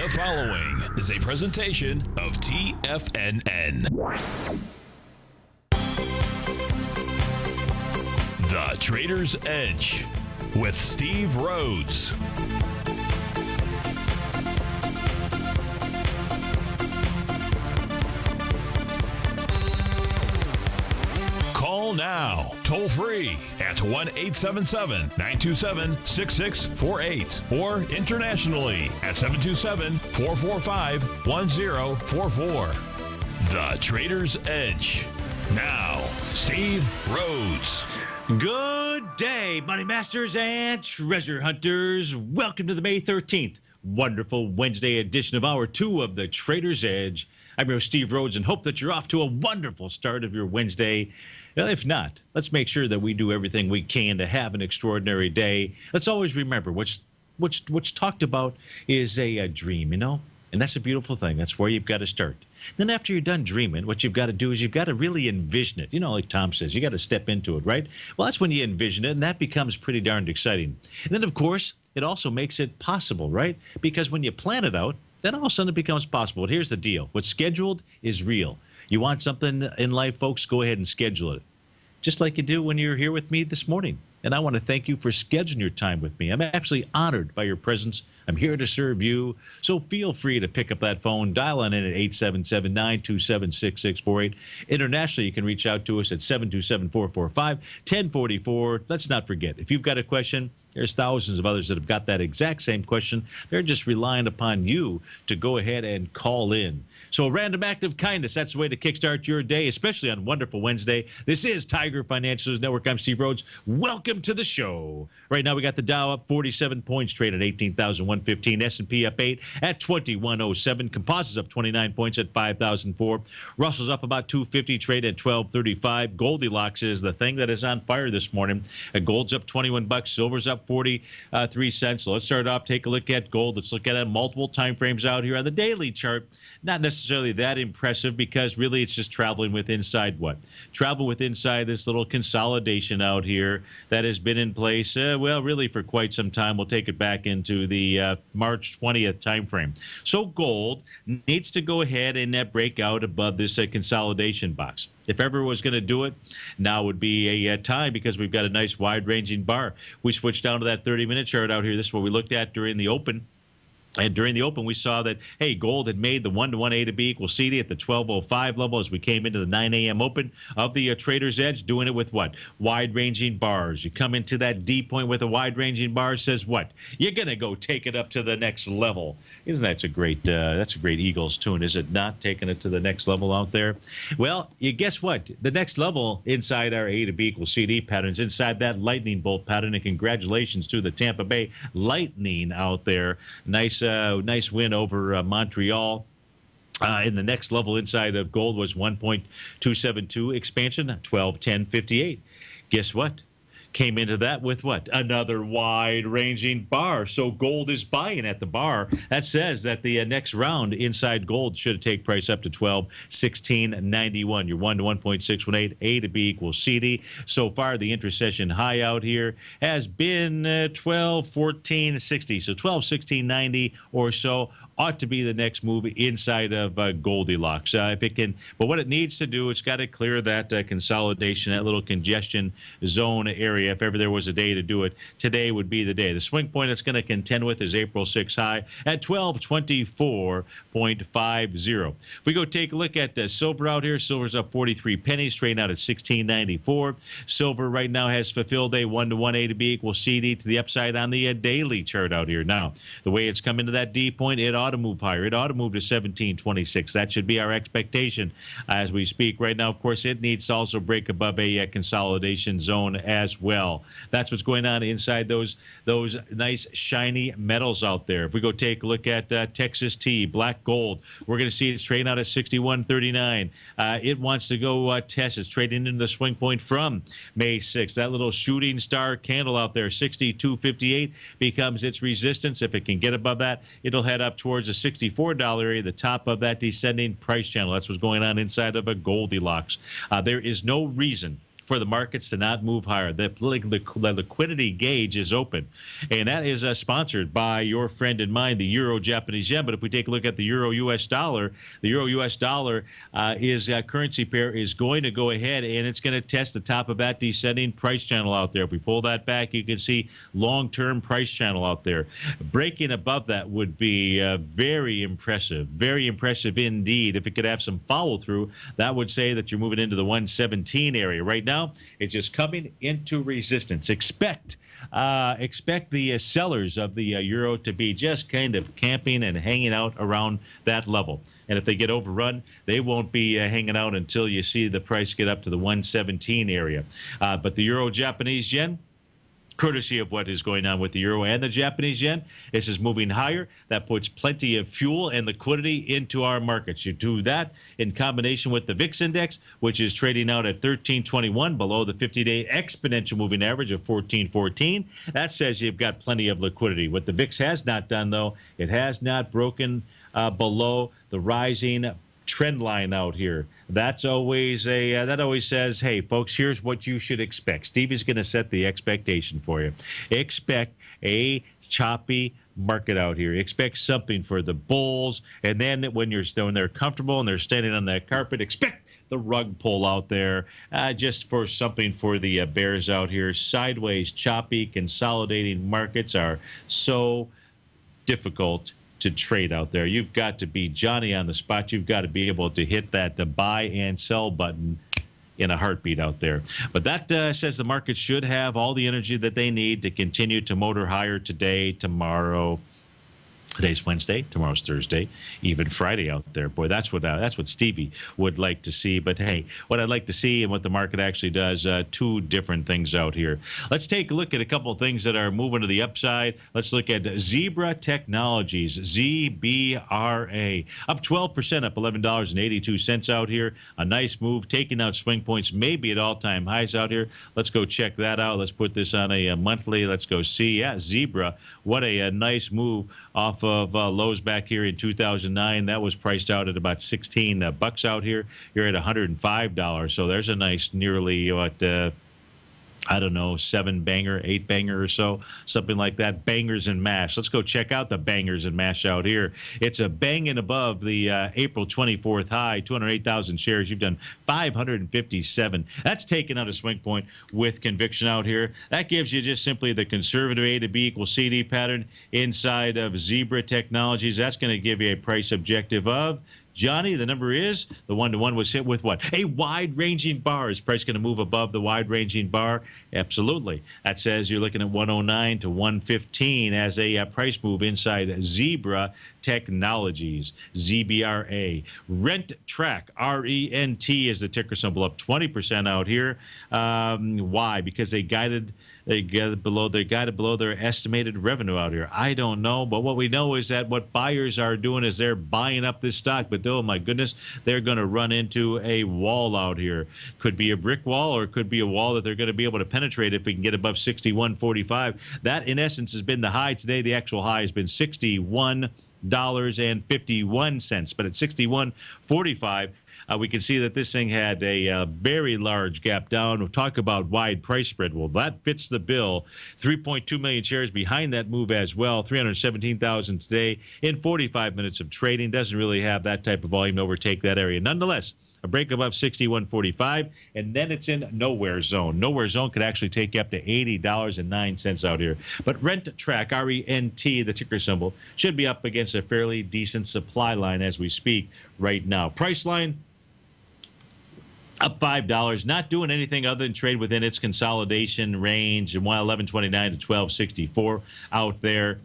The following is a presentation of TFNN. The Trader's Edge with Steve Rhodes. Call now, toll free at 1-877-927-6648 or internationally at 727-445-1044. The Trader's Edge. Now, Steve Rhodes. Good day, money masters and treasure hunters. Welcome to the May 13th wonderful Wednesday edition of Hour 2 of the Trader's Edge. I'm your host, Steve Rhodes, and hope that you're off to a wonderful start of your Wednesday. Well, if not, let's make sure that we do everything we can to have an extraordinary day. Let's always remember what's talked about is a dream, you know? And that's a beautiful thing. That's where you've got to start. Then after you're done dreaming, what you've got to do is you've got to really envision it. You know, like Tom says, you got to step into it, right? Well, that's when you envision it, and that becomes pretty darned exciting. And then, of course, it also makes it possible, right? Because when you plan it out, then all of a sudden it becomes possible. But here's the deal. What's scheduled is real. You want something in life, folks, go ahead and schedule it. Just like you do when you're here with me this morning. And I want to thank you for scheduling your time with me. I'm absolutely honored by your presence. I'm here to serve you. So feel free to pick up that phone, dial on in at 877-927-6648. Internationally, you can reach out to us at 727-445-1044. Let's not forget, if you've got a question, there's thousands of others that have got that exact same question. They're just relying upon you to go ahead and call in. So a random act of kindness, that's the way to kickstart your day, especially on Wonderful Wednesday. This is Tiger Financial News Network. I'm Steve Rhodes. Welcome to the show. Right now we got the Dow up 47 points, trading at 18,115. S&P up 8 at 2107. Composites up 29 points at 5,004. Russell's up about 250, trade at 1235. Goldilocks is the thing that is on fire this morning. Gold's up 21 bucks. Silver's up 43 cents. So let's start off, take a look at gold. Let's look at it multiple time frames out here on the daily chart. Not necessarily that impressive because really it's just traveling with inside what? Travel with inside this little consolidation out here that has been in place, well, really for quite some time. We'll take it back into the March 20th time frame. So gold needs to go ahead and break out above this consolidation box. If ever was going to do it, now would be a time because we've got a nice wide-ranging bar. We switched down to that 30-minute chart out here. This is what we looked at during the open. And during the open, we saw that, hey, gold had made the 1-to-1 A to B equals CD at the 12:05 level as we came into the 9 a.m. open of the Trader's Edge, doing it with what? Wide-ranging bars. You come into that D point with a wide-ranging bar, says what? You're going to go take it up to the next level. Isn't that a great Eagles tune, is it not? Taking it to the next level out there. Well, you guess what? The next level inside our A to B equals CD patterns, inside that lightning bolt pattern, and congratulations to the Tampa Bay Lightning out there. Nice win over Montreal. In the next level inside of gold was 1.272 expansion, 12.1058. Guess what? Came into that with what? Another wide-ranging bar. So gold is buying at the bar. That says that the next round inside gold should take price up to 12.1691. Your 1 to 1.618, A to B equals CD. So far, the inter-session high out here has been 12.1460. So 12.1690 or so ought to be the next move inside of Goldilocks. If it can, but what it needs to do, it's got to clear that consolidation, that little congestion zone area. If ever there was a day to do it, today would be the day. The swing point it's going to contend with is April 6 high at 1224.50. If we go take a look at silver out here, silver's up 43 pennies, trading out at 16.94. Silver right now has fulfilled a 1-to-1 A to B equals CD to the upside on the daily chart out here. Now, the way it's come into that D point, it ought to move higher. It ought to move to 17.26. That should be our expectation as we speak. Right now, of course, it needs to also break above a consolidation zone as well. That's what's going on inside those nice shiny metals out there. If we go take a look at Texas T, black gold, we're going to see it's trading out at 61.39. It wants to go test. It's trading into the swing point from May 6th. That little shooting star candle out there, 62.58, becomes its resistance. If it can get above that, it'll head up towards the $64 area, the top of that descending price channel. That's what's going on inside of a Goldilocks. There is no reason for the markets to not move higher. The liquidity gauge is open, and that is sponsored by your friend and mine, the Euro Japanese yen. But if we take a look at the Euro US dollar, the Euro US dollar is currency pair is going to go ahead, and it's going to test the top of that descending price channel out there. If we pull that back, you can see long-term price channel out there. Breaking above that would be very impressive indeed. If it could have some follow through, that would say that you're moving into the 117 area. Right now, it's just coming into resistance. Expect the sellers of the euro to be just kind of camping and hanging out around that level. And if they get overrun, they won't be hanging out until you see the price get up to the 117 area. But the Euro Japanese yen, courtesy of what is going on with the euro and the Japanese yen, this is moving higher. That puts plenty of fuel and liquidity into our markets. You do that in combination with the VIX index, which is trading out at 1321, below the 50-day exponential moving average of 1414. That says you've got plenty of liquidity. What the VIX has not done, though, it has not broken below the rising trend line out here. That's always that always says, hey, folks, here's what you should expect. Stevie's going to set the expectation for you. Expect a choppy market out here. Expect something for the bulls, and then when they're comfortable and they're standing on that carpet, expect the rug pull out there, just for something for the bears out here. Sideways, choppy, consolidating markets are so difficult to trade out there. You've got to be Johnny on the spot. You've got to be able to hit that buy and sell button in a heartbeat out there. But that says the market should have all the energy that they need to continue to motor higher today, tomorrow. Today's Wednesday, tomorrow's Thursday, even Friday out there. Boy, that's what Stevie would like to see. But hey, what I'd like to see and what the market actually does, two different things out here. Let's take a look at a couple of things that are moving to the upside. Let's look at Zebra Technologies, ZBRA, up 12%, up $11.82 out here. A nice move, taking out swing points, maybe at all-time highs out here. Let's go check that out. Let's put this on a monthly. Let's go see. Yeah, Zebra, what a nice move off of lows back here in 2009. That was priced out at about 16 bucks out here. You're at $105. So there's a nice nearly what I don't know, 7 banger, 8 banger or so, something like that. Bangers and mash. Let's go check out the bangers and mash out here. It's a banging above the April 24th high, 208,000 shares. You've done 557. That's taken out a swing point with conviction out here. That gives you just simply the conservative A to B equals CD pattern inside of Zebra Technologies. That's going to give you a price objective of, Johnny, the number is, the one-to-one was hit with what? A wide-ranging bar. Is price going to move above the wide-ranging bar? Absolutely. That says you're looking at 109 to 115 as a price move inside Zebra Technologies, ZBRA. Rent Track, RENT is the ticker symbol, up 20% out here. Why? Because they guided below their estimated revenue out here. I don't know, but what we know is that what buyers are doing is they're buying up this stock. But oh my goodness, they're going to run into a wall out here. Could be a brick wall, or it could be a wall that they're going to be able to penetrate if we can get above 61.45. That in essence has been the high today. The actual high has been $61.51, but at 61.45. We can see that this thing had a very large gap down. We'll talk about wide price spread. Well, that fits the bill. 3.2 million shares behind that move as well. 317,000 today in 45 minutes of trading. Doesn't really have that type of volume to overtake that area. Nonetheless, a break above 61.45, and then it's in nowhere zone. Nowhere zone could actually take you up to $80.09 out here. But Rent Track, R-E-N-T, the ticker symbol, should be up against a fairly decent supply line as we speak right now. Price line, up $5, not doing anything other than trade within its consolidation range, and while 11.29 to 12.64 out there.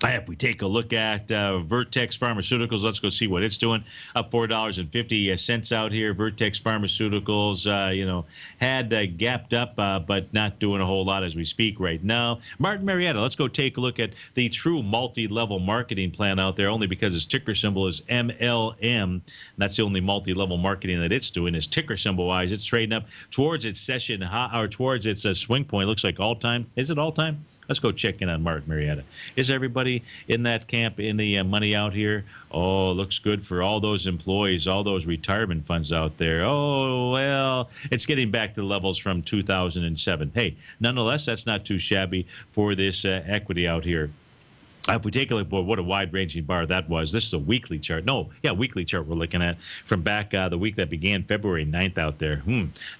If we take a look at Vertex Pharmaceuticals, let's go see what it's doing. Up $4.50 out here. Vertex Pharmaceuticals, had gapped up, but not doing a whole lot as we speak right now. Martin Marietta, let's go take a look at the true multi-level marketing plan out there, only because its ticker symbol is MLM. That's the only multi-level marketing that it's doing. Is ticker symbol-wise, it's trading up towards its session high, or towards its swing point. Looks like all-time. Is it all-time? Let's go check in on Martin Marietta. Is everybody in that camp in the money out here? Oh, looks good for all those employees, all those retirement funds out there. Oh, well, it's getting back to levels from 2007. Hey, nonetheless, that's not too shabby for this equity out here. If we take a look, boy, what a wide-ranging bar that was. This is a weekly chart. No, yeah, weekly chart we're looking at from back the week that began February 9th out there.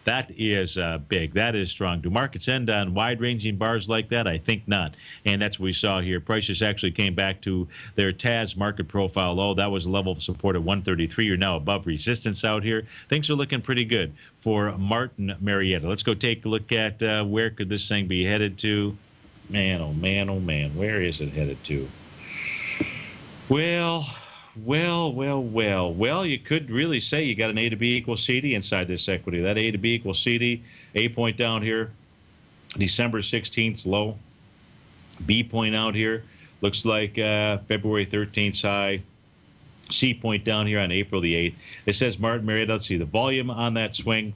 That is big. That is strong. Do markets end on wide-ranging bars like that? I think not. And that's what we saw here. Prices actually came back to their TAS market profile low. That was a level of support at 133. You're now above resistance out here. Things are looking pretty good for Martin Marietta. Let's go take a look at where could this thing be headed to. Man, oh man, oh man, where is it headed to? Well, you could really say you got an A to B equals CD inside this equity. That A to B equals CD, A point down here, December 16th low. B point out here, looks like February 13th high. C point down here on April the 8th. It says Martin Marietta. Let's see the volume on that swing,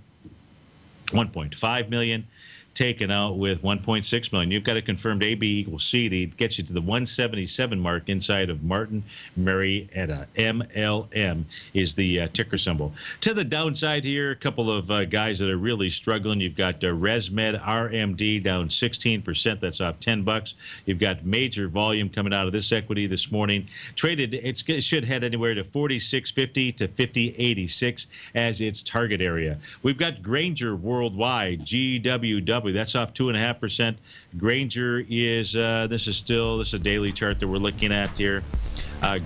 1.5 million. Taken out with 1.6 million. You've got a confirmed AB equals CD. It gets you to the 177 mark inside of Martin Marietta. MLM is the ticker symbol. To the downside here, a couple of guys that are really struggling. You've got ResMed RMD down 16%. That's off $10. You've got major volume coming out of this equity this morning. Traded, it should head anywhere to 46.50 to 50.86 as its target area. We've got Grainger Worldwide, GWW. That's off 2.5%. Grainger is this is a daily chart that we're looking at here.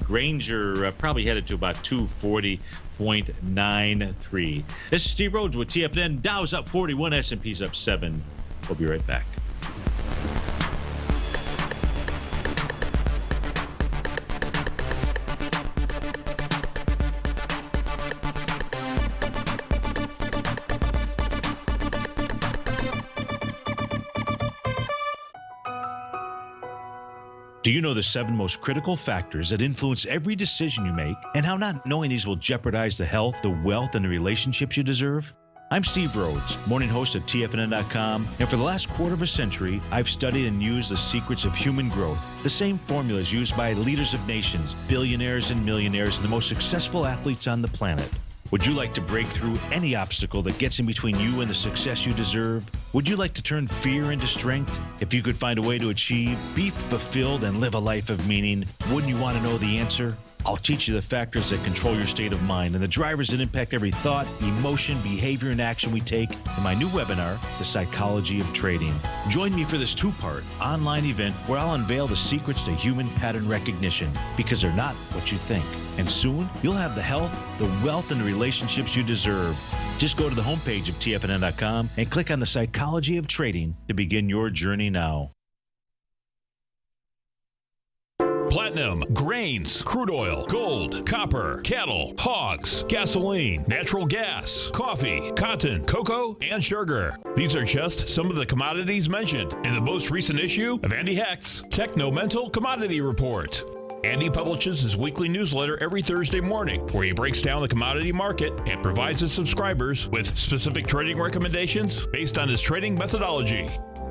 Grainger probably headed to about 240.93. This is Steve Rhodes with TFNN. Dow's up 41, S&P's up 7. We'll be right back. Do you know the 7 most critical factors that influence every decision you make, and how not knowing these will jeopardize the health, the wealth, and the relationships you deserve? I'm Steve Rhodes, morning host at TFNN.com, and for the last quarter of a century, I've studied and used the secrets of human growth, the same formulas used by leaders of nations, billionaires and millionaires, and the most successful athletes on the planet. Would you like to break through any obstacle that gets in between you and the success you deserve? Would you like to turn fear into strength? If you could find a way to achieve, be fulfilled, and live a life of meaning, wouldn't you want to know the answer? I'll teach you the factors that control your state of mind and the drivers that impact every thought, emotion, behavior, and action we take in my new webinar, The Psychology of Trading. Join me for this 2-part online event where I'll unveil the secrets to human pattern recognition, because they're not what you think. And soon, you'll have the health, the wealth, and the relationships you deserve. Just go to the homepage of TFNN.com and click on The Psychology of Trading to begin your journey now. Platinum, grains, crude oil, gold, copper, cattle, hogs, gasoline, natural gas, coffee, cotton, cocoa, and sugar. These are just some of the commodities mentioned in the most recent issue of Andy Hecht's Techno-Mental Commodity Report. Andy publishes his weekly newsletter every Thursday morning, where he breaks down the commodity market and provides his subscribers with specific trading recommendations based on his trading methodology.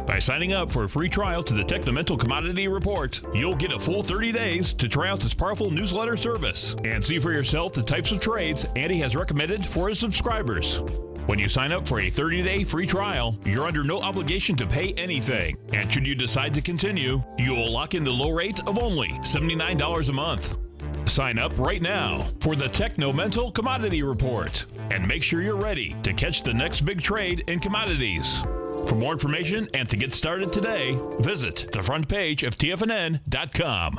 By signing up for a free trial to the Techno-Mental Commodity Report, you'll get a full 30 days to try out this powerful newsletter service and see for yourself the types of trades Andy has recommended for his subscribers. When you sign up for a 30-day free trial, you're under no obligation to pay anything. And should you decide to continue, you will lock in the low rate of only $79 a month. Sign up right now for the Techno-Mental Commodity Report and make sure you're ready to catch the next big trade in commodities. For more information and to get started today, visit the front page of TFNN.com.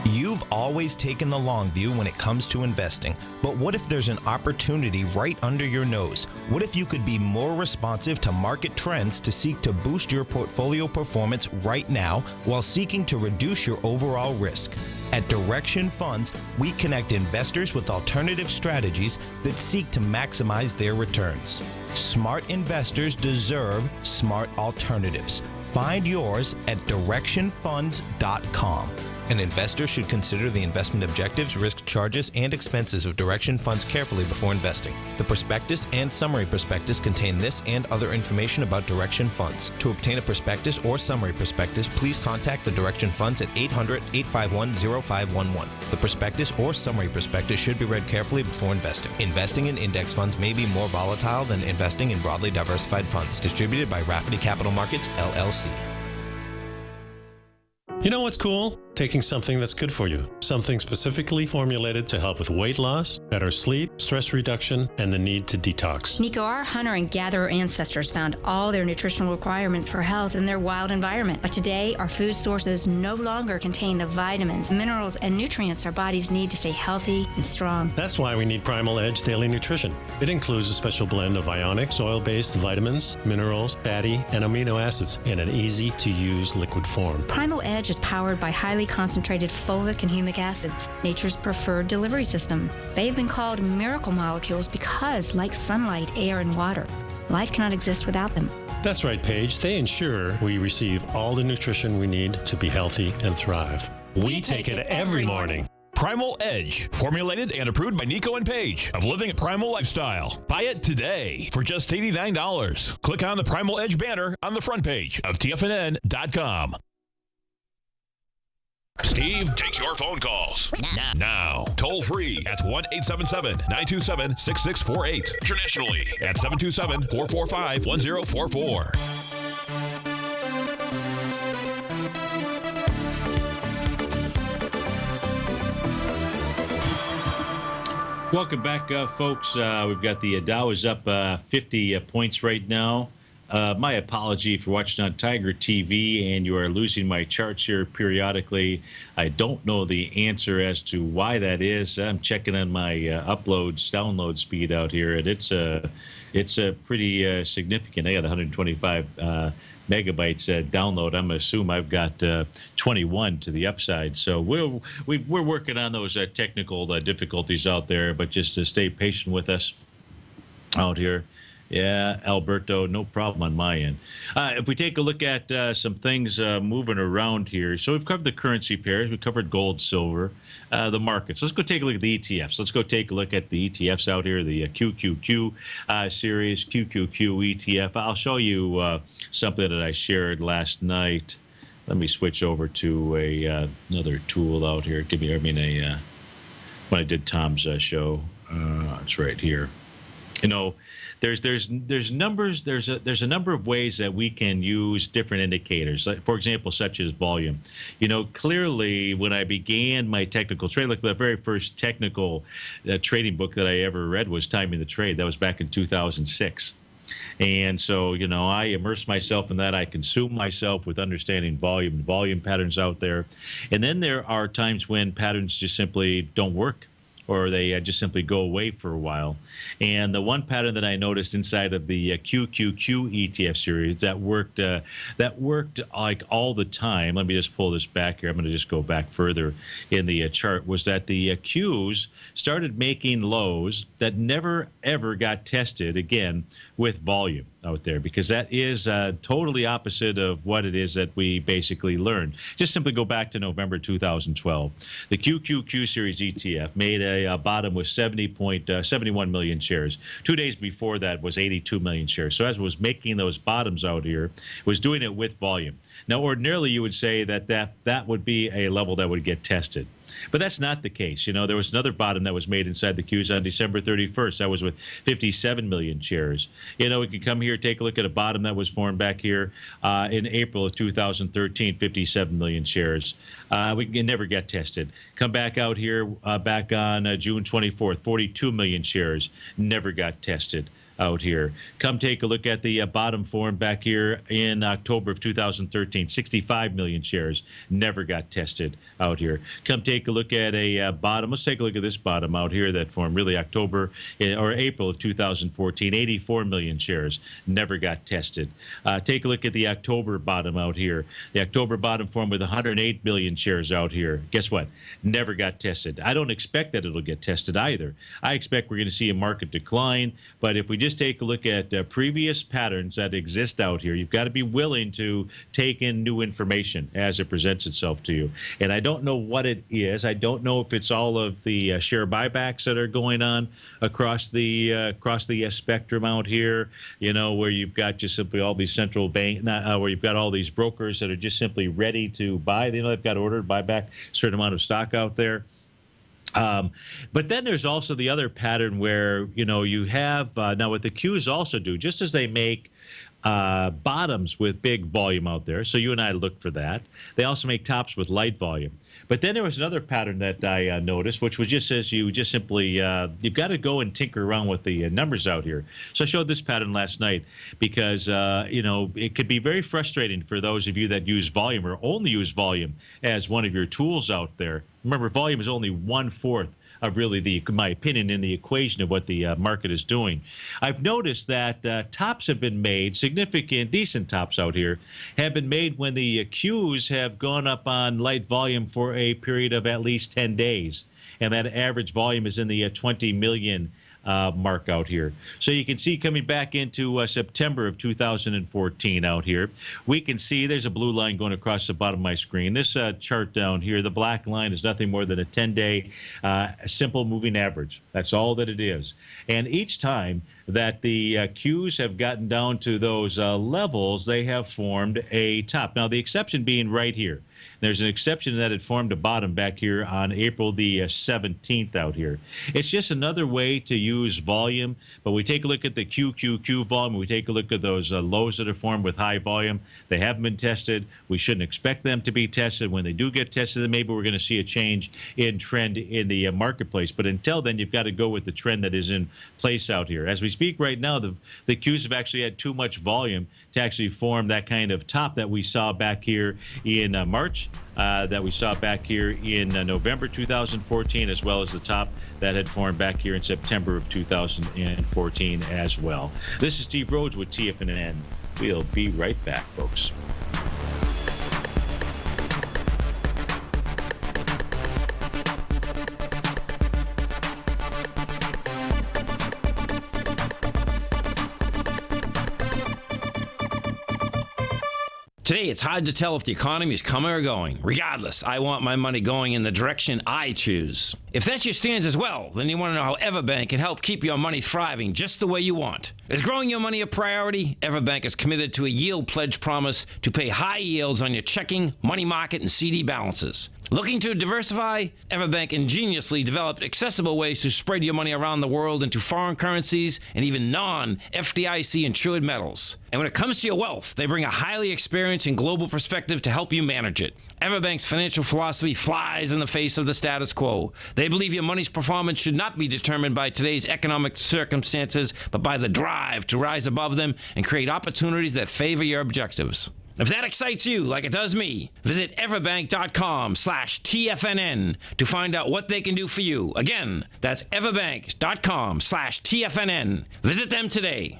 You've always taken the long view when it comes to investing, but what if there's an opportunity right under your nose? What if you could be more responsive to market trends to seek to boost your portfolio performance right now while seeking to reduce your overall risk? At Direction Funds, we connect investors with alternative strategies that seek to maximize their returns. Smart investors deserve smart alternatives. Find yours at directionfunds.com. An investor should consider the investment objectives, risk charges, and expenses of Direction funds carefully before investing. The prospectus and summary prospectus contain this and other information about Direction funds. To obtain a prospectus or summary prospectus, please contact the Direction funds at 800-851-0511. The prospectus or summary prospectus should be read carefully before investing. Investing in index funds may be more volatile than investing in broadly diversified funds. Distributed by Rafferty Capital Markets, LLC. You know what's cool? Taking something that's good for you. Something specifically formulated to help with weight loss, better sleep, stress reduction, and the need to detox. Nico, our hunter and gatherer ancestors found all their nutritional requirements for health in their wild environment. But today, our food sources no longer contain the vitamins, minerals, and nutrients our bodies need to stay healthy and strong. That's why we need Primal Edge Daily Nutrition. It includes a special blend of ionic, soil-based vitamins, minerals, fatty, and amino acids in an easy-to-use liquid form. Primal Edge is powered by highly concentrated fulvic and humic acids, nature's preferred delivery system. They've been called miracle molecules because, like sunlight, air, and water, life cannot exist without them. That's right, Paige. They ensure we receive all the nutrition we need to be healthy and thrive. We take it every morning. Primal Edge, formulated and approved by Nico and Paige of Living a Primal Lifestyle. Buy it today for just $89. Click on the Primal Edge banner on the front page of TFNN.com. Steve takes your phone calls now. Toll free at 1-877-927-6648. Internationally at 727-445-1044. Welcome back, folks. We've got the Dow is up 50 points right now. My apology for watching on Tiger TV and you are losing my charts here periodically. I don't know the answer as to why that is. I'm checking on my download speed out here, and it's pretty significant. I got 125 megabytes download. I'm assume I've got 21 to the upside. So we're working on those technical difficulties out there, but just to stay patient with us out here. Yeah, Alberto, no problem on my end. If we take a look at some things moving around here, so we've covered the currency pairs, we've covered gold, silver, the markets. Let's go take a look at the ETFs. Let's go take a look at the ETFs out here, the QQQ series, QQQ ETF. I'll show you something that I shared last night. Let me switch over to another tool out here. When I did Tom's show, it's right here. You know, there's numbers. There's a number of ways that we can use different indicators. Like, for example, such as volume. You know, clearly when I began my technical trade, like the very first technical trading book that I ever read was Timing the Trade. That was back in 2006. And so, you know, I immerse myself in that. I consume myself with understanding volume and volume patterns out there. And then there are times when patterns just simply don't work, or they just simply go away for a while. And the one pattern that I noticed inside of the QQQ ETF series that worked like all the time. Let me just pull this back here. I'm going to just go back further in the chart. Was that the Qs started making lows that never ever got tested again with volume out there, because that is totally opposite of what it is that we basically learned. Just simply go back to November 2012. The QQQ series ETF made a bottom with 71 million shares. 2 days before that was 82 million shares. So as it was making those bottoms out here, it was doing it with volume. Now, ordinarily, you would say that would be a level that would get tested. But that's not the case. You know, there was another bottom that was made inside the Qs on December 31st. That was with 57 million shares. You know, we can come here, take a look at a bottom that was formed back here in April of 2013, 57 million shares. We can never get tested. Come back out here back on June 24th, 42 million shares. Never got tested out here. Come take a look at the bottom form back here in October of 2013, 65 million shares. Never got tested out here. Come take a look at a bottom. Let's take a look at this bottom out here that formed really October or April of 2014, 84 million shares. Never got tested. Take a look at the October bottom out here. The October bottom formed with 108 million shares out here. Guess what? Never got tested. I don't expect that it'll get tested either. I expect we're going to see a market decline, but if we just just take a look at previous patterns that exist out here. You've got to be willing to take in new information as it presents itself to you. And I don't know what it is. I don't know if it's all of the share buybacks that are going on across the spectrum out here, where you've got just simply all these central bank, where you've got all these brokers that are just simply ready to buy. They've got ordered buy back a certain amount of stock out there. But then there's also the other pattern where, you have now what the Qs also do, just as they make bottoms with big volume out there. So you and I look for that. They also make tops with light volume. But then there was another pattern that I noticed, which was just as you just simply, you've got to go and tinker around with the numbers out here. So I showed this pattern last night because, it could be very frustrating for those of you that use volume or only use volume as one of your tools out there. Remember, volume is only 1/4 of really my opinion, in the equation of what the market is doing. I've noticed that tops have been made, significant, decent tops out here, have been made when the Qs have gone up on light volume for a period of at least 10 days. And that average volume is in the 20 million mark out here. So you can see coming back into September of 2014 out here, we can see there's a blue line going across the bottom of my screen. This chart down here, the black line is nothing more than a 10-day simple moving average. That's all that it is. And each time that the Qs have gotten down to those levels, they have formed a top. Now, the exception being right here. There's an exception that it formed a bottom back here on April the 17th out here. It's just another way to use volume, but we take a look at the QQQ volume. We take a look at those lows that are formed with high volume. They haven't been tested. We shouldn't expect them to be tested. When they do get tested, then maybe we're going to see a change in trend in the marketplace. But until then, you've got to go with the trend that is in place out here. As we speak right now, the Qs have actually had too much volume to actually form that kind of top that we saw back here in March, that we saw back here in November 2014, as well as the top that had formed back here in September of 2014 as well. This is Steve Rhodes with TFNN. We'll be right back, folks. Today, it's hard to tell if the economy is coming or going. Regardless, I want my money going in the direction I choose. If that's your stance as well, then you want to know how Everbank can help keep your money thriving just the way you want. Is growing your money a priority? Everbank is committed to a yield pledge promise to pay high yields on your checking, money market, and CD balances. Looking to diversify? Everbank ingeniously developed accessible ways to spread your money around the world into foreign currencies and even non-FDIC insured metals. And when it comes to your wealth, they bring a highly experienced and global perspective to help you manage it. Everbank's financial philosophy flies in the face of the status quo. They believe your money's performance should not be determined by today's economic circumstances, but by the drive to rise above them and create opportunities that favor your objectives. If that excites you like it does me, visit everbank.com/TFNN to find out what they can do for you. Again, that's everbank.com/TFNN. Visit them today.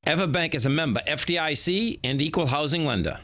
Everbank is a member FDIC and equal housing lender.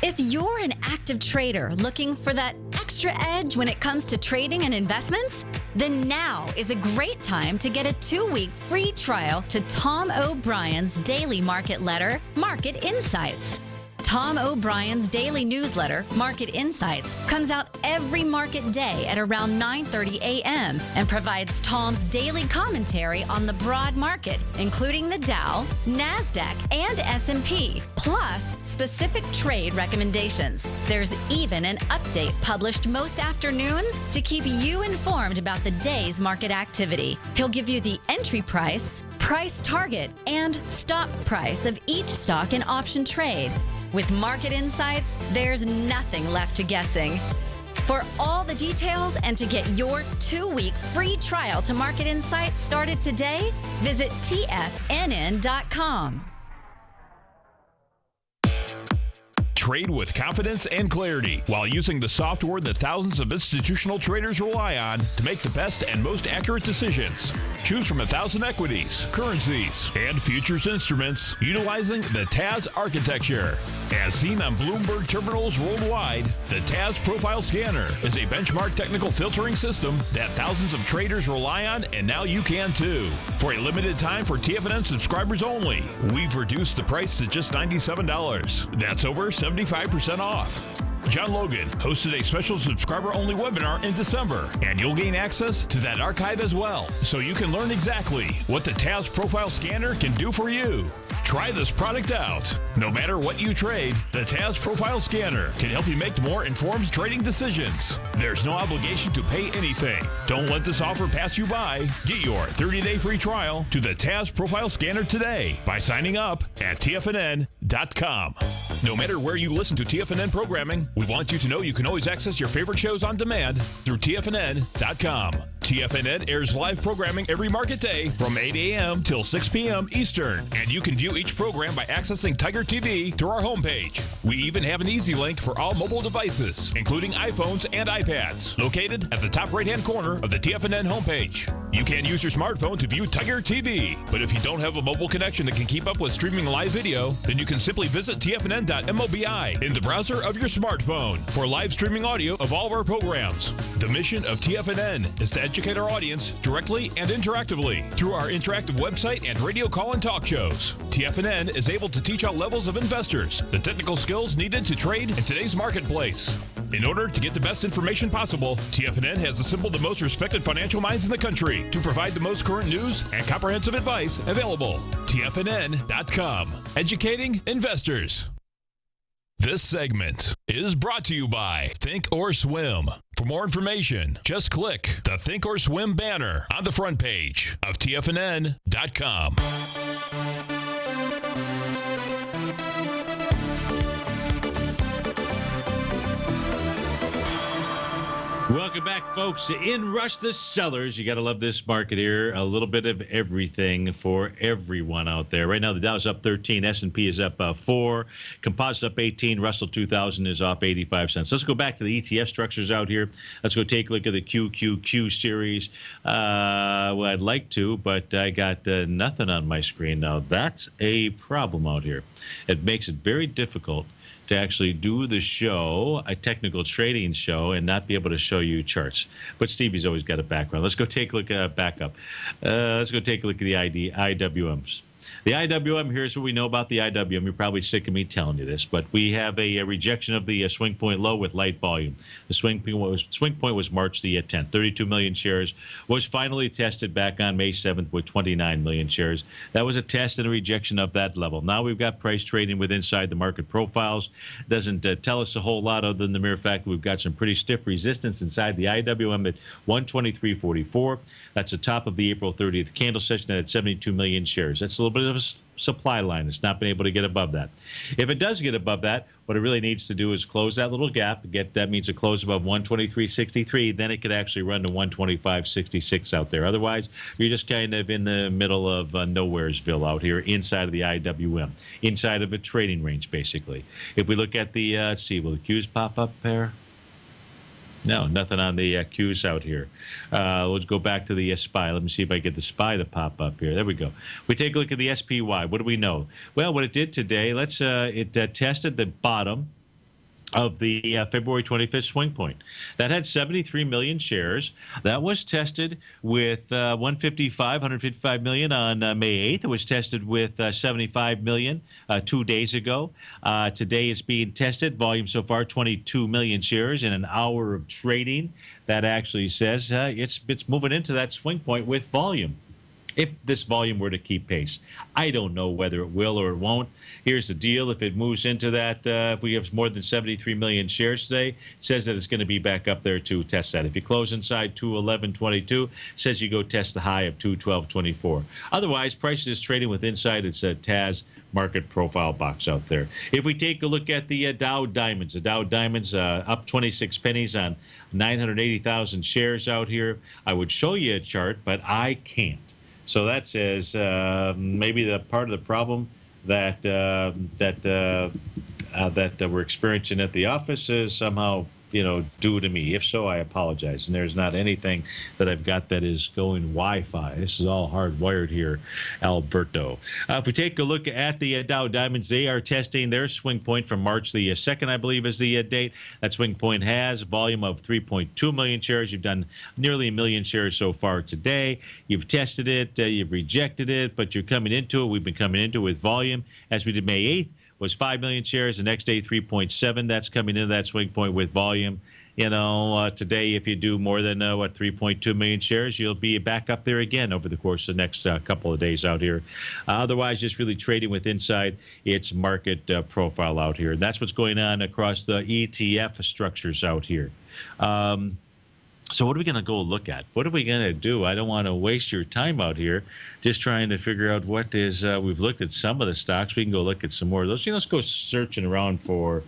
If you're an active trader looking for that extra edge when it comes to trading and investments, then now is a great time to get a 2-week free trial to Tom O'Brien's daily market letter, Market Insights. Tom O'Brien's daily newsletter, Market Insights, comes out every market day at around 9:30 a.m. and provides Tom's daily commentary on the broad market, including the Dow, NASDAQ, and S&P, plus specific trade recommendations. There's even an update published most afternoons to keep you informed about the day's market activity. He'll give you the entry price, price target, and stop price of each stock and option trade. With Market Insights, there's nothing left to guessing. For all the details and to get your 2-week free trial to Market Insights started today, visit TFNN.com. Trade with confidence and clarity while using the software that thousands of institutional traders rely on to make the best and most accurate decisions. Choose from 1,000 equities, currencies, and futures instruments utilizing the TAS architecture. As seen on Bloomberg terminals worldwide, the TAS Profile Scanner is a benchmark technical filtering system that thousands of traders rely on, and now you can too. For a limited time for TFNN subscribers only, we've reduced the price to just $97. That's over 75% off. John Logan hosted a special subscriber-only webinar in December, and you'll gain access to that archive as well, so you can learn exactly what the TAS Profile Scanner can do for you. Try this product out. No matter what you trade, the TAS Profile Scanner can help you make more informed trading decisions. There's no obligation to pay anything. Don't let this offer pass you by. Get your 30-day free trial to the TAS Profile Scanner today by signing up at TFNN.com. No matter where you listen to TFNN programming, we want you to know you can always access your favorite shows on demand through TFNN.com. TFNN airs live programming every market day from 8 a.m. till 6 p.m. Eastern, and you can view each program by accessing Tiger TV through our homepage. We even have an easy link for all mobile devices, including iPhones and iPads, located at the top right-hand corner of the TFNN homepage. You can use your smartphone to view Tiger TV, but if you don't have a mobile connection that can keep up with streaming live video, then you can simply visit TFNN.mobi in the browser of your smartphone for live streaming audio of all of our programs. The mission of TFNN is to educate our audience directly and interactively through our interactive website and radio call and talk shows. TFNN is able to teach all levels of investors the technical skills needed to trade in today's marketplace. In order to get the best information possible, TFNN has assembled the most respected financial minds in the country to provide the most current news and comprehensive advice available. TFNN.com. Educating investors. This segment is brought to you by Think or Swim. For more information, just click the Think or Swim banner on the front page of TFNN.com. Welcome back, folks. In rush the sellers. You got to love this market here. A little bit of everything for everyone out there. Right now, the Dow's up 13. S&P is up 4. Composite up 18. Russell 2000 is off 85 cents. Let's go back to the ETF structures out here. Let's go take a look at the QQQ series. Well, I'd like to, but I got nothing on my screen now. That's a problem out here. It makes it very difficult to actually do the show, a technical trading show, and not be able to show you charts. But Stevie's always got a background. Let's go take a look at backup. Let's go take a look at the IWMs. The IWM, here's what we know about the IWM. You're probably sick of me telling you this, but we have a rejection of the swing point low with light volume. The swing point was March the 10th. 32 million shares was finally tested back on May 7th with 29 million shares. That was a test and a rejection of that level. Now we've got price trading with inside the market profiles. Doesn't tell us a whole lot other than the mere fact that we've got some pretty stiff resistance inside the IWM at 123.44. That's the top of the April 30th candle session at 72 million shares. That's a little bit of a supply line. It's not been able to get above that. If it does get above that, what it really needs to do is close that little gap. That means a close above 123.63. Then it could actually run to 125.66 out there. Otherwise, you're just kind of in the middle of nowheresville out here inside of the IWM, inside of a trading range, basically. If we look at the, let's see, will the Qs pop up there? No, nothing on the Qs out here. Let's go back to the SPY. Let me see if I get the SPY to pop up here. There we go. We take a look at the SPY. What do we know? Well, what it did today, it tested the bottom of the February 25th swing point. That had 73 million shares. That was tested with 155 million on May 8th. It was tested with 75 million 2 days ago. Today it's being tested. Volume so far, 22 million shares in an hour of trading. That actually says it's moving into that swing point with volume. If this volume were to keep pace, I don't know whether it will or it won't. Here's the deal. If it moves into that, if we have more than 73 million shares today, it says that it's going to be back up there to test that. If you close inside 211.22, says you go test the high of 212.24. Otherwise, price is trading with inside its TAS market profile box out there. If we take a look at the Dow Diamonds, up 26 pennies on 980,000 shares out here. I would show you a chart, but I can't. So that says maybe the part of the problem that that we're experiencing at the office is somehow, due to me. If so, I apologize. And there's not anything that I've got that is going Wi-Fi. This is all hardwired here, Alberto. If we take a look at the Dow Diamonds, they are testing their swing point from March the 2nd, I believe, is the date. That swing point has a volume of 3.2 million shares. You've done nearly 1 million shares so far today. You've tested it, you've rejected it, but you're coming into it. We've been coming into it with volume as we did May 8th. Was 5 million shares. The next day, 3.7. That's coming into that swing point with volume. Today, if you do more than 3.2 million shares, you'll be back up there again over the course of the next couple of days out here. Otherwise, just really trading with inside its market profile out here. That's what's going on across the ETF structures out here. So what are we going to go look at? What are we going to do? I don't want to waste your time out here just trying to figure out what is, we've looked at some of the stocks. We can go look at some more of those. Let's go searching around for,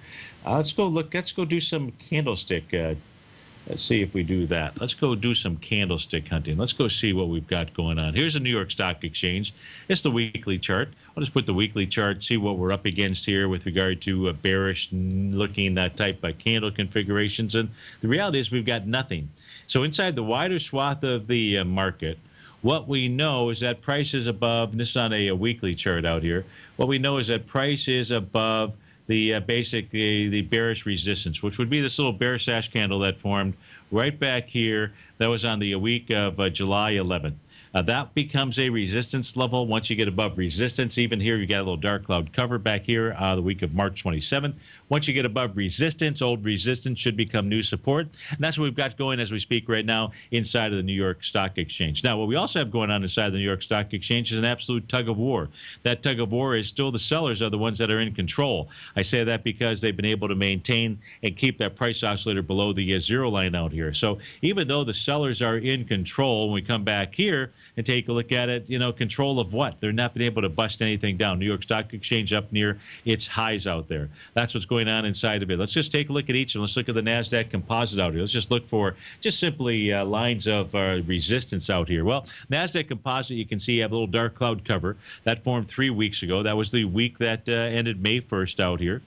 let's go do some candlestick. Let's see if we do that. Let's go do some candlestick hunting. Let's go see what we've got going on. Here's the New York Stock Exchange. It's the weekly chart. I'll just put the weekly chart, see what we're up against here with regard to bearish looking type of candle configurations. And the reality is we've got nothing. So inside the wider swath of the market, what we know is that price is above, and this is on a weekly chart out here, what we know is that price is above the basically the bearish resistance, which would be this little bear sash candle that formed right back here. That was on the week of July 11th. That becomes a resistance level. Once you get above resistance, even here, you got a little dark cloud cover back here the week of March 27th. Once you get above resistance, old resistance should become new support. And that's what we've got going as we speak right now inside of the New York Stock Exchange. Now, what we also have going on inside the New York Stock Exchange is an absolute tug of war. That tug of war is still the sellers are the ones that are in control. I say that because they've been able to maintain and keep that price oscillator below the zero line out here. So even though the sellers are in control, when we come back here and take a look at it, control of what? They're not been able to bust anything down. New York Stock Exchange up near its highs out there. That's what's going on inside of it. Let's just take a look at each, and let's look at the NASDAQ composite out here. Let's just look for just simply lines of resistance out here. Well, NASDAQ composite, you can see, you have a little dark cloud cover. That formed 3 weeks ago. That was the week that ended May 1st out here.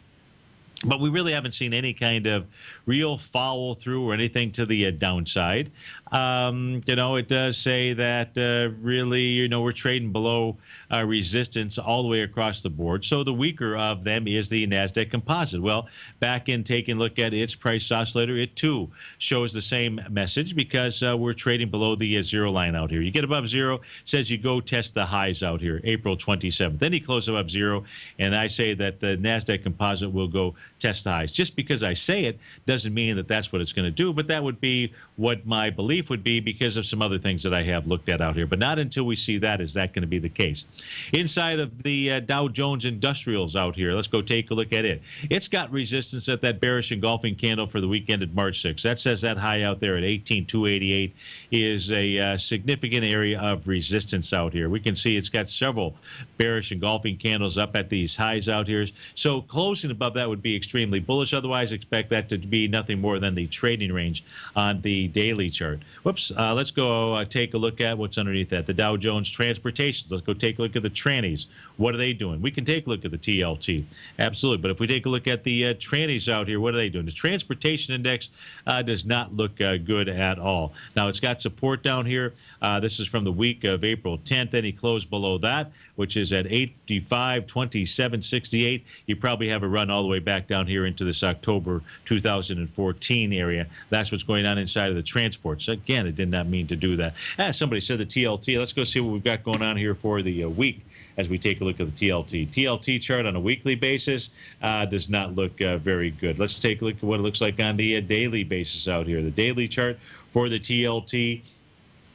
But we really haven't seen any kind of real follow through or anything to the downside. It does say that really, we're trading below resistance all the way across the board. So the weaker of them is the NASDAQ composite. Well, back in taking a look at its price oscillator, it too shows the same message because we're trading below the zero line out here. You get above zero, says you go test the highs out here, April 27th. Then you close above zero, and I say that the NASDAQ composite will go test the highs. Just because I say it doesn't mean that that's what it's going to do, but that would be what my belief would be because of some other things that I have looked at out here. But not until we see that is that going to be the case. Inside of the Dow Jones Industrials out here, let's go take a look at it. It's got resistance at that bearish engulfing candle for the week ended March 6th. That says that high out there at 18,288 is a significant area of resistance out here. We can see it's got several bearish engulfing candles up at these highs out here. So closing above that would be extremely bullish. Otherwise, expect that to be nothing more than the trading range on the daily chart. Whoops. Let's go take a look at what's underneath that. The Dow Jones Transportations. Let's go take a look at the trannies. What are they doing? We can take a look at the TLT. Absolutely. But if we take a look at the trannies out here, what are they doing? The transportation index does not look good at all. Now, it's got support down here. This is from the week of April 10th. Then he closed below that, which is at 85.2768. You probably have a run all the way back down here into this October 2014 area. That's what's going on inside of the transports. Again, it did not mean to do that. Somebody said the TLT. Let's go see what we've got going on here for the week as we take a look at the TLT. TLT chart on a weekly basis does not look very good. Let's take a look at what it looks like on the daily basis out here. The daily chart for the TLT.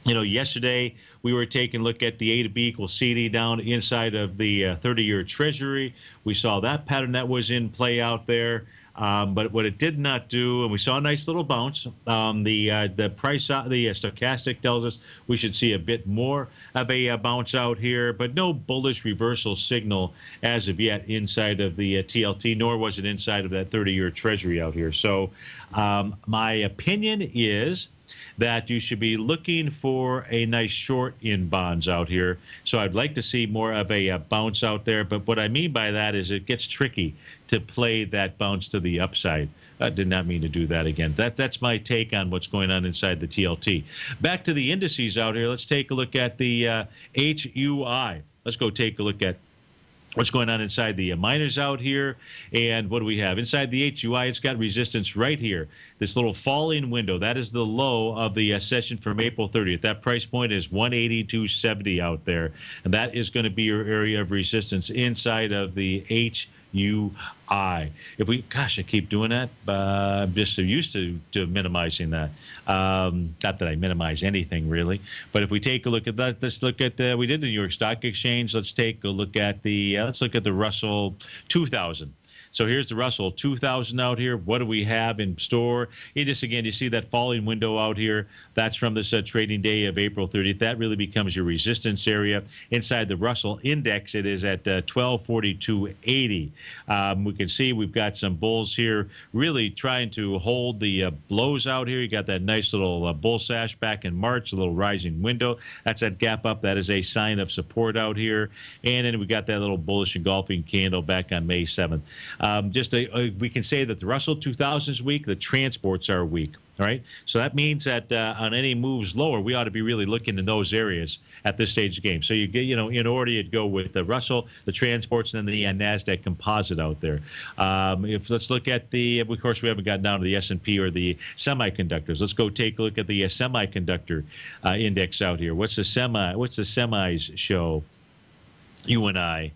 Yesterday we were taking a look at the A to B equals CD down inside of the 30-year Treasury. We saw that pattern that was in play out there. But what it did not do, and we saw a nice little bounce. The price, the stochastic tells us we should see a bit more of a bounce out here, but no bullish reversal signal as of yet inside of the TLT, nor was it inside of that 30-year Treasury out here. So my opinion is that you should be looking for a nice short in bonds out here. So I'd like to see more of a bounce out there. But what I mean by that is it gets tricky to play that bounce to the upside. I did not mean to do that again. That's my take on what's going on inside the TLT. Back to the indices out here. Let's take a look at the HUI. Let's go take a look at what's going on inside the miners out here. And what do we have? Inside the HUI, it's got resistance right here. This little falling window, that is the low of the session from April 30th. That price point is 182.70 out there. And that is going to be your area of resistance inside of the HUI. If we, gosh, I keep doing that. I'm just so used to minimizing that. Not that I minimize anything really, but if we take a look at that, let's look at we did the New York Stock Exchange. Let's take a look at the Russell 2000. So here's the Russell 2000 out here. What do we have in store? You see that falling window out here. That's from this trading day of April 30th. That really becomes your resistance area. Inside the Russell index, it is at 1242.80. We can see we've got some bulls here really trying to hold the blows out here. You got that nice little bull sash back in March, a little rising window. That's that gap up. That is a sign of support out here. And then we got that little bullish engulfing candle back on May 7th. We can say that the Russell 2000 is weak, the transports are weak. All right, so that means that on any moves lower, we ought to be really looking in those areas at this stage of the game. So you get, in order you'd go with the Russell, the transports, and then the Nasdaq Composite out there. Let's look at of course, we haven't gotten down to the S&P or the semiconductors. Let's go take a look at the semiconductor index out here. What's the semis show? You and I.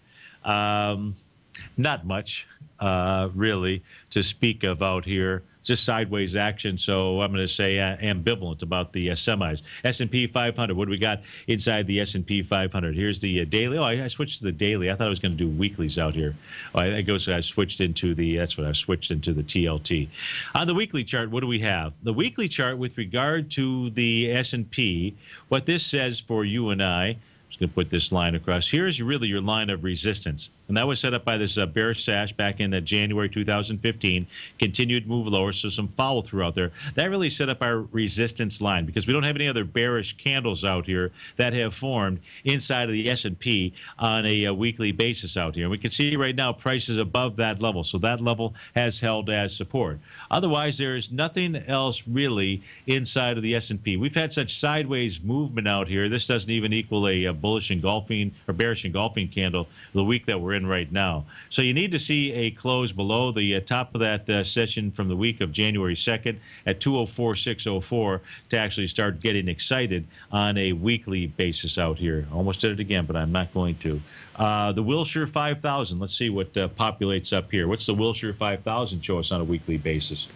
Not much, really, to speak of out here. Just sideways action, so I'm going to say ambivalent about the semis. S&P 500, what do we got inside the S&P 500? Here's the daily. Oh, I switched to the daily. I thought I was going to do weeklies out here. Oh, I switched into the TLT. On the weekly chart, what do we have? The weekly chart with regard to the S&P, what this says for you and I, just going to put this line across. Here's really your line of resistance. And that was set up by this bearish sash back in January 2015. Continued to move lower, so some follow through out there. That really set up our resistance line because we don't have any other bearish candles out here that have formed inside of the S&P on a weekly basis out here. And we can see right now prices above that level. So that level has held as support. Otherwise, there is nothing else really inside of the S&P. We've had such sideways movement out here. This doesn't even equal a bullish engulfing or bearish engulfing candle the week that we're in right now. So you need to see a close below the top of that session from the week of January 2nd at 204.604 to actually start getting excited on a weekly basis out here. Almost did it again, but I'm not going to. The Wilshire 5000, let's see what populates up here. What's the Wilshire 5000 show us on a weekly basis?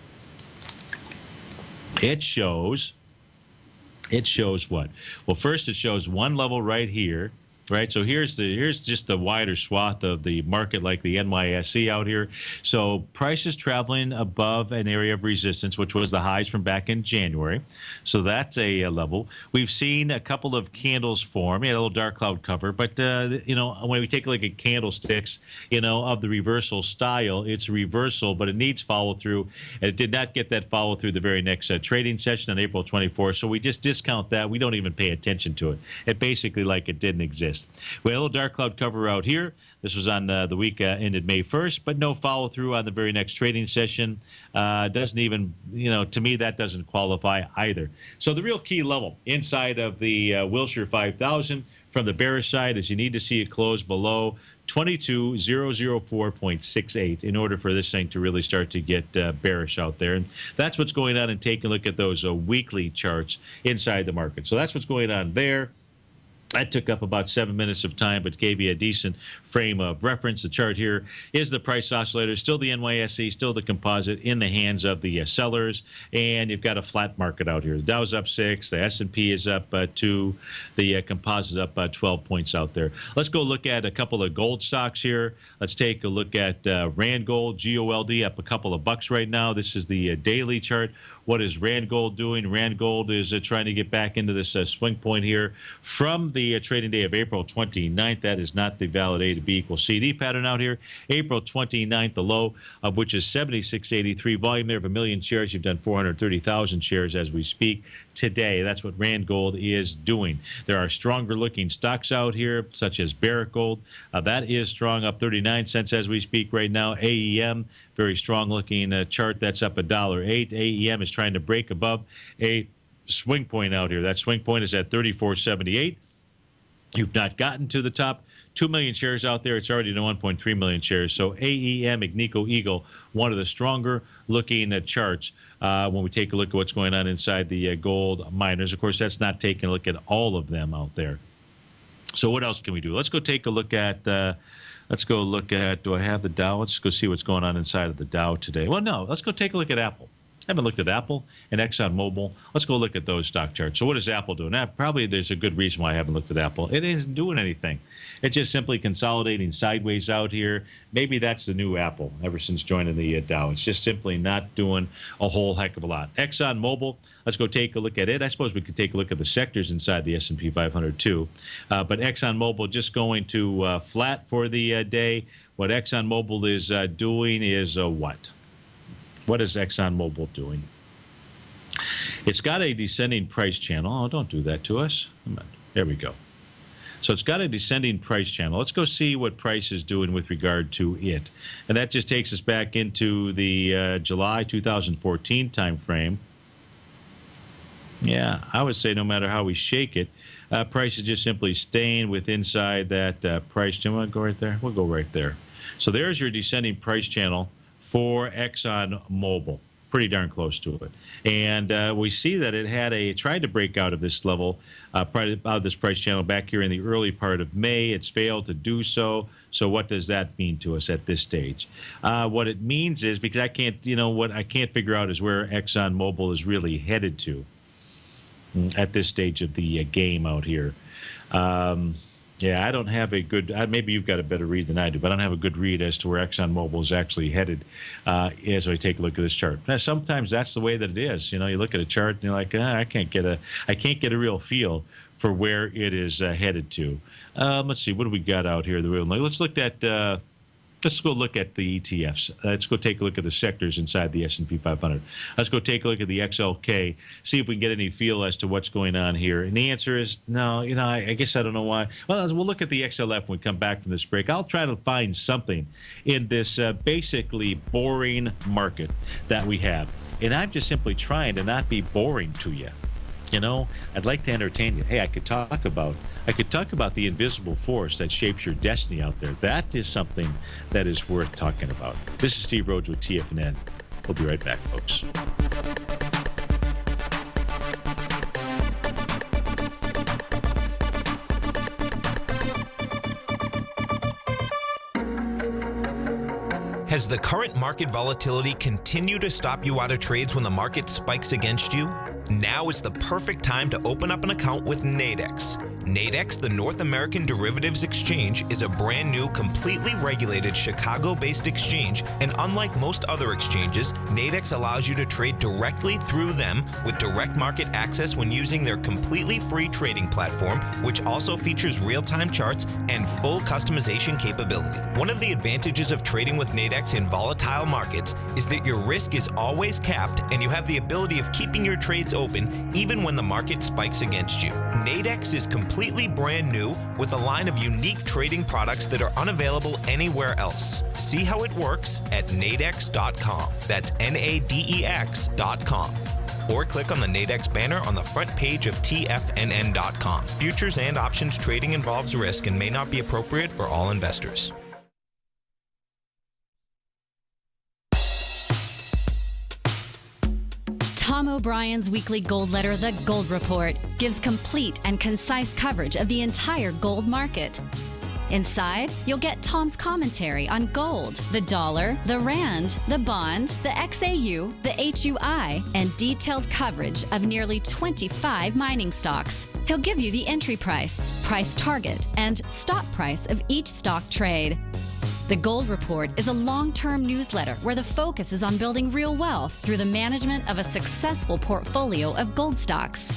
It shows what? Well, first it shows one level right here, right? So here's just the wider swath of the market, like the NYSE out here. So prices traveling above an area of resistance, which was the highs from back in January. So that's a level. We've seen a couple of candles form. Yeah, a little dark cloud cover, but when we take a look at candlesticks, of the reversal style, it's a reversal, but it needs follow through. It did not get that follow through the very next trading session on April 24th. So we just discount that. We don't even pay attention to it. It basically like it didn't exist. We had a little dark cloud cover out here. This was on the week ended May 1st, but no follow through on the very next trading session. Doesn't even, to me, that doesn't qualify either. So the real key level inside of the Wilshire 5000 from the bearish side is you need to see it close below 22,004.68 in order for this thing to really start to get bearish out there. And that's what's going on, and take a look at those weekly charts inside the market. So that's what's going on there. That took up about 7 minutes of time, but gave you a decent frame of reference. The chart here is the price oscillator, still the NYSE, still the composite in the hands of the sellers, and you've got a flat market out here. The Dow's up 6, the S&P is up 2, the composite is up 12 points out there. Let's go look at a couple of gold stocks here. Let's take a look at Rand Gold, GOLD, up a couple of bucks right now. This is the daily chart. What is Rand Gold doing? Rand Gold is trying to get back into this swing point here from the trading day of April 29th. That is not the valid A to B equals CD pattern out here. April 29th, the low of which is 76.83. Volume there of 1 million shares. You've done 430,000 shares as we speak. today. That's what Rand Gold is doing. There are stronger looking stocks out here, such as Barrick Gold. That is strong, up 39 cents as we speak right now. AEM, very strong looking chart. That's up $1.08. AEM is trying to break above a swing point out here. That swing point is at 34.78. You've not gotten to the top 2 million shares out there. It's already to 1.3 million shares. So AEM, Agnico Eagle, one of the stronger looking charts when we take a look at what's going on inside the gold miners. Of course, that's not taking a look at all of them out there. So what else can we do? Let's go take a look at, do I have the Dow? Let's go see what's going on inside of the Dow today. Well, no, let's go take a look at Apple. I haven't looked at Apple and ExxonMobil. Let's go look at those stock charts. So what is Apple doing? Probably there's a good reason why I haven't looked at Apple. It isn't doing anything. It's just simply consolidating sideways out here. Maybe that's the new Apple ever since joining the Dow. It's just simply not doing a whole heck of a lot. ExxonMobil, let's go take a look at it. I suppose we could take a look at the sectors inside the S&P 500 too. But ExxonMobil just going to flat for the day. What ExxonMobil is doing is what? What is ExxonMobil doing? It's got a descending price channel. Oh, don't do that to us. Come on. There we go. So it's got a descending price channel. Let's go see what price is doing with regard to it. And that just takes us back into the July 2014 time frame. Yeah, I would say no matter how we shake it, price is just simply staying with inside that price channel. Want to go right there? We'll go right there. So there's your descending price channel for ExxonMobil. Pretty darn close to it. And we see that it tried to break out of this level, out of this price channel back here in the early part of May. It's failed to do so. So what does that mean to us at this stage? What it means is, because I can't, what I can't figure out is where ExxonMobil is really headed to at this stage of the game out here. Yeah, I don't have a good, maybe you've got a better read than I do, but I don't have a good read as to where ExxonMobil is actually headed as I take a look at this chart. Now, sometimes that's the way that it is. You look at a chart and you're like, I can't get a real feel for where it is headed to. Let's see, what do we got out here? Let's go look at the ETFs. Let's go take a look at the sectors inside the S&P 500. Let's go take a look at the XLK, see if we can get any feel as to what's going on here. And the answer is no. I guess I don't know why. Well, we'll look at the XLF when we come back from this break. I'll try to find something in this basically boring market that we have. And I'm just simply trying to not be boring to you. I'd like to entertain you. Hey, I could talk about the invisible force that shapes your destiny out there. That is something that is worth talking about. This is Steve Rhodes with TFNN. We'll be right back, folks. Has the current market volatility continued to stop you out of trades when the market spikes against you? Now is the perfect time to open up an account with Nadex. Nadex, the North American Derivatives Exchange, is a brand new, completely regulated Chicago-based exchange, and unlike most other exchanges, Nadex allows you to trade directly through them with direct market access when using their completely free trading platform, which also features real-time charts and full customization capability. One of the advantages of trading with Nadex in volatile markets is that your risk is always capped and you have the ability of keeping your trades open even when the market spikes against you. Nadex is completely brand new with a line of unique trading products that are unavailable anywhere else. See how it works at nadex.com. That's NADEX.com. Or click on the Nadex banner on the front page of TFNN.com. Futures and options trading involves risk and may not be appropriate for all investors. Tom O'Brien's weekly gold letter, The Gold Report, gives complete and concise coverage of the entire gold market. Inside, you'll get Tom's commentary on gold, the dollar, the rand, the bond, the XAU, the HUI, and detailed coverage of nearly 25 mining stocks. He'll give you the entry price, price target, and stop price of each stock trade. The Gold Report is a long-term newsletter where the focus is on building real wealth through the management of a successful portfolio of gold stocks.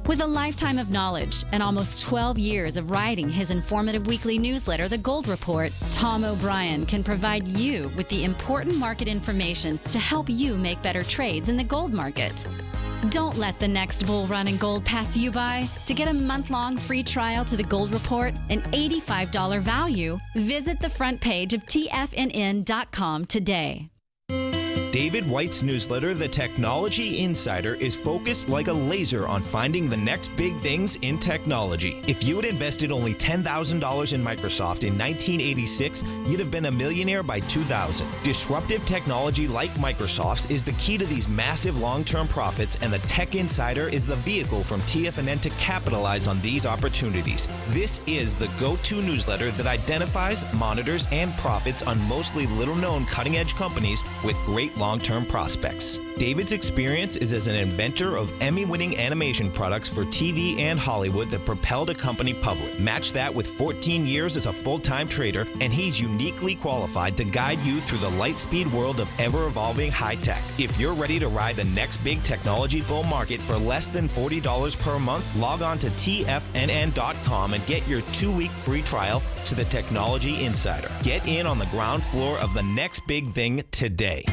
With a lifetime of knowledge and almost 12 years of writing his informative weekly newsletter, The Gold Report, Tom O'Brien can provide you with the important market information to help you make better trades in the gold market. Don't let the next bull run in gold pass you by. To get a month-long free trial to the Gold Report, an $85 value, visit the front page of TFNN.com today. David White's newsletter, The Technology Insider, is focused like a laser on finding the next big things in technology. If you had invested only $10,000 in Microsoft in 1986, you'd have been a millionaire by 2000. Disruptive technology like Microsoft's is the key to these massive long-term profits, and the Tech Insider is the vehicle from TFNN to capitalize on these opportunities. This is the go-to newsletter that identifies, monitors, and profits on mostly little-known cutting-edge companies with great long-term prospects. David's experience is as an inventor of Emmy-winning animation products for TV and Hollywood that propelled a company public. Match that with 14 years as a full-time trader, and he's uniquely qualified to guide you through the light-speed world of ever-evolving high-tech. If you're ready to ride the next big technology bull market for less than $40 per month, log on to TFNN.com and get your 2-week free trial to the Technology Insider. Get in on the ground floor of the next big thing today.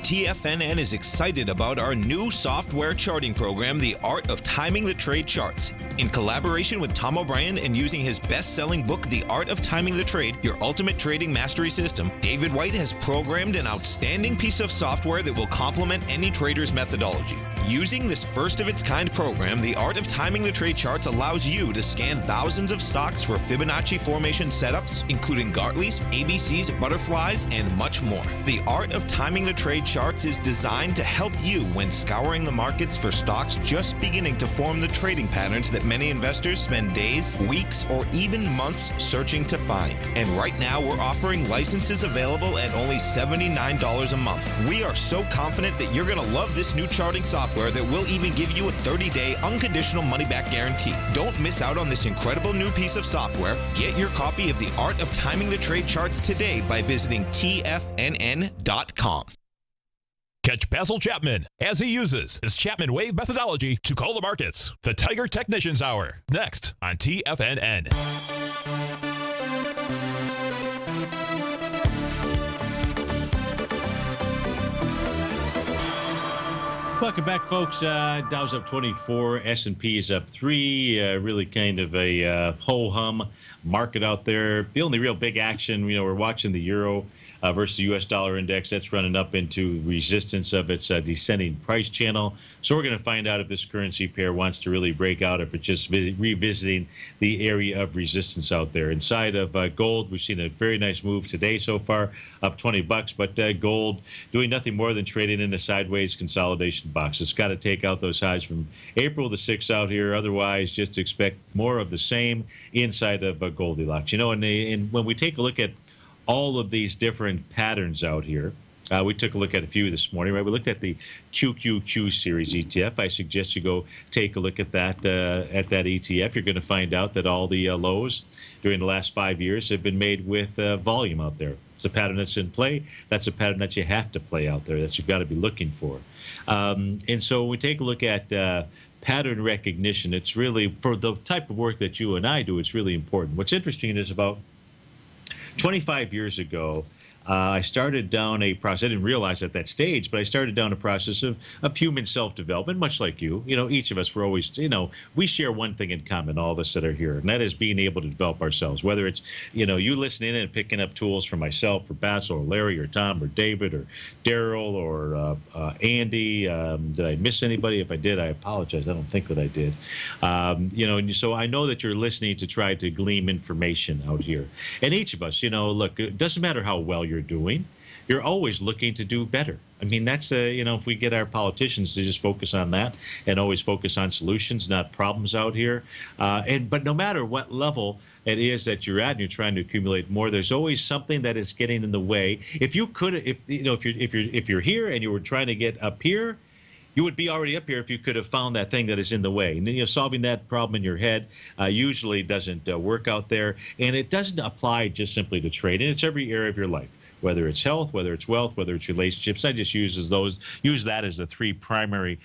TFNN is excited about our new software charting program, The Art of Timing the Trade Charts. In collaboration with Tom O'Brien and using his best-selling book, The Art of Timing the Trade, Your Ultimate Trading Mastery System, David White has programmed an outstanding piece of software that will complement any trader's methodology. Using this first-of-its-kind program, The Art of Timing the Trade Charts allows you to scan thousands of stocks for Fibonacci formation setups, including Gartley's, ABC's, butterflies, and much more. The Art of Timing the Trade Charts is designed to help you when scouring the markets for stocks just beginning to form the trading patterns that many investors spend days, weeks, or even months searching to find. And right now, we're offering licenses available at only $79 a month. We are so confident that you're going to love this new charting software that will even give you a 30-day unconditional money-back guarantee. Don't miss out on this incredible new piece of software. Get your copy of The Art of Timing the Trade Charts today by visiting TFNN.com. Catch Basil Chapman as he uses his Chapman Wave methodology to call the markets. The Tiger Technicians Hour, next on TFNN. Welcome back, folks. Dow's up 24, S&P is up 3. Really kind of a ho-hum market out there. The only real big action, we're watching the euro versus the U.S. dollar index. That's running up into resistance of its descending price channel. So we're going to find out if this currency pair wants to really break out, if it's just revisiting the area of resistance out there. Inside of gold, we've seen a very nice move today so far, up $20. But gold doing nothing more than trading in a sideways consolidation box. It's got to take out those highs from April the 6th out here. Otherwise, just expect more of the same inside of Goldilocks. And when we take a look at all of these different patterns out here, we took a look at a few this morning, right? We looked at the QQQ series ETF. I suggest you go take a look at that ETF. You're going to find out that all the lows during the last 5 years have been made with volume out there. It's a pattern that's in play. That's a pattern that you have to play out there, that you've got to be looking for. And so when we take a look at pattern recognition, it's really, for the type of work that you and I do, it's really important. What's interesting is about 25 years ago, I started down a process. I didn't realize at that stage, but I started down a process of human self-development, much like you. Each of us, we're always, we share one thing in common, all of us that are here, and that is being able to develop ourselves. Whether it's, you listening in and picking up tools for myself, or Basil, or Larry, or Tom, or David, or Daryl, or Andy. Did I miss anybody? If I did, I apologize. I don't think that I did. And so I know that you're listening to try to glean information out here. And each of us, look, it doesn't matter how well you're doing, you're always looking to do better. I mean, that's if we get our politicians to just focus on that and always focus on solutions, not problems out here. But no matter what level it is that you're at and you're trying to accumulate more, there's always something that is getting in the way. If you're here and you were trying to get up here, you would be already up here if you could have found that thing that is in the way. And solving that problem in your head usually doesn't work out there. And it doesn't apply just simply to trading. It's every area of your life. whether it's health, whether it's wealth, whether it's relationships. I just use that as the three primary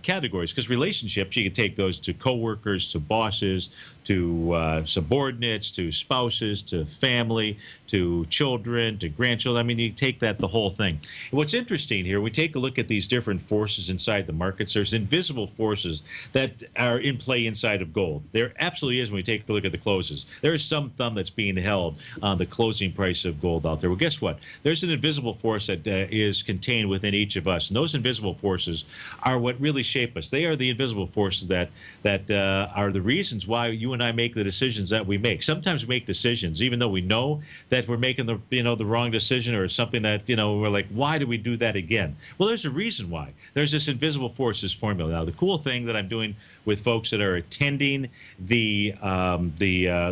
categories, because relationships, you can take those to coworkers, to bosses, to subordinates, to spouses, to family, to children, to grandchildren. I mean, you take that, the whole thing. And what's interesting here, we take a look at these different forces inside the markets. There's invisible forces that are in play inside of gold. There absolutely is when we take a look at the closes. There is some thumb that's being held on the closing price of gold out there. Well, guess what? There's an invisible force that is contained within each of us. And those invisible forces are what really shape us. They are the invisible forces that are the reasons why you and I make the decisions that we make. Sometimes we make decisions even though we know that we're making the wrong decision, or something that we're like, why do we do that again? Well, there's a reason why. There's this invisible forces formula. Now, the cool thing that I'm doing with folks that are attending the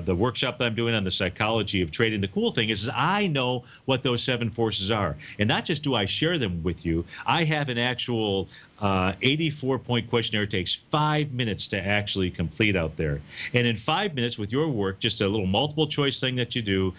workshop that I'm doing on the psychology of trading, the cool thing is I know what those 7 forces are, and not just do I share them with you, I have an actual 84-point questionnaire. It takes 5 minutes to actually complete out there. And in 5 minutes with your work, just a little multiple choice thing that you do,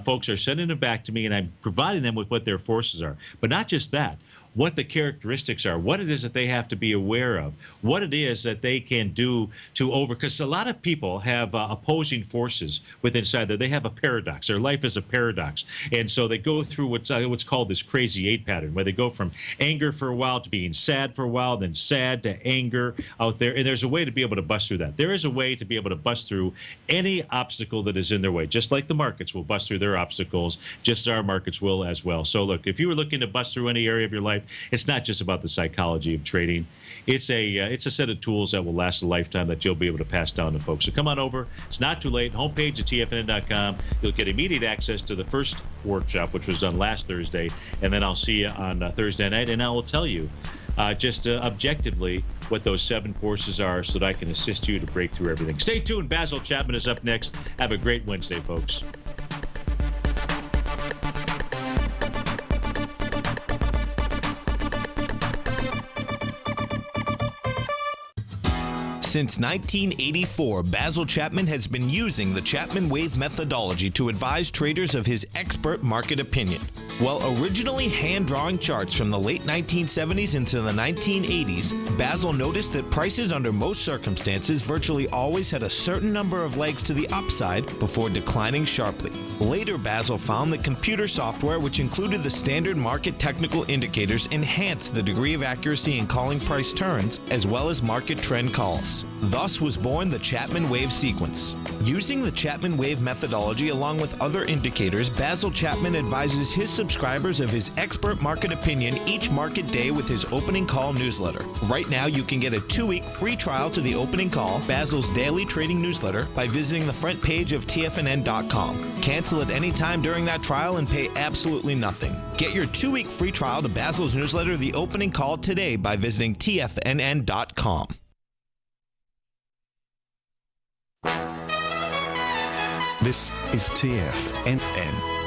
folks are sending it back to me, and I'm providing them with what their forces are. But not just that, what the characteristics are, what it is that they have to be aware of, what it is that they can do to because a lot of people have opposing forces within inside there. They have a paradox. Their life is a paradox. And so they go through what's called this crazy 8 pattern, where they go from anger for a while to being sad for a while, then sad to anger out there. And there's a way to be able to bust through that. There is a way to be able to bust through any obstacle that is in their way, just like the markets will bust through their obstacles, just as our markets will as well. So look, if you were looking to bust through any area of your life, it's not just about the psychology of trading. It's a set of tools that will last a lifetime that you'll be able to pass down to folks. So come on over. It's not too late. Homepage at TFNN.com. You'll get immediate access to the first workshop, which was done last Thursday, and then I'll see you on Thursday night, and I will tell you just objectively what those 7 forces are, so that I can assist you to break through everything. Stay tuned. Basil Chapman is up next. Have a great Wednesday, folks. Since 1984, Basil Chapman has been using the Chapman Wave methodology to advise traders of his expert market opinion. While originally hand-drawing charts from the late 1970s into the 1980s, Basil noticed that prices under most circumstances virtually always had a certain number of legs to the upside before declining sharply. Later, Basil found that computer software, which included the standard market technical indicators, enhanced the degree of accuracy in calling price turns, as well as market trend calls. Thus was born the Chapman Wave sequence. Using the Chapman Wave methodology along with other indicators, Basil Chapman advises his subscribers of his expert market opinion each market day with his opening call newsletter. Right now, you can get a 2-week free trial to the opening call, Basil's daily trading newsletter, by visiting the front page of TFNN.com. Cancel at any time during that trial and pay absolutely nothing. Get your 2-week free trial to Basil's newsletter, The Opening Call, today by visiting TFNN.com. This is TFNN.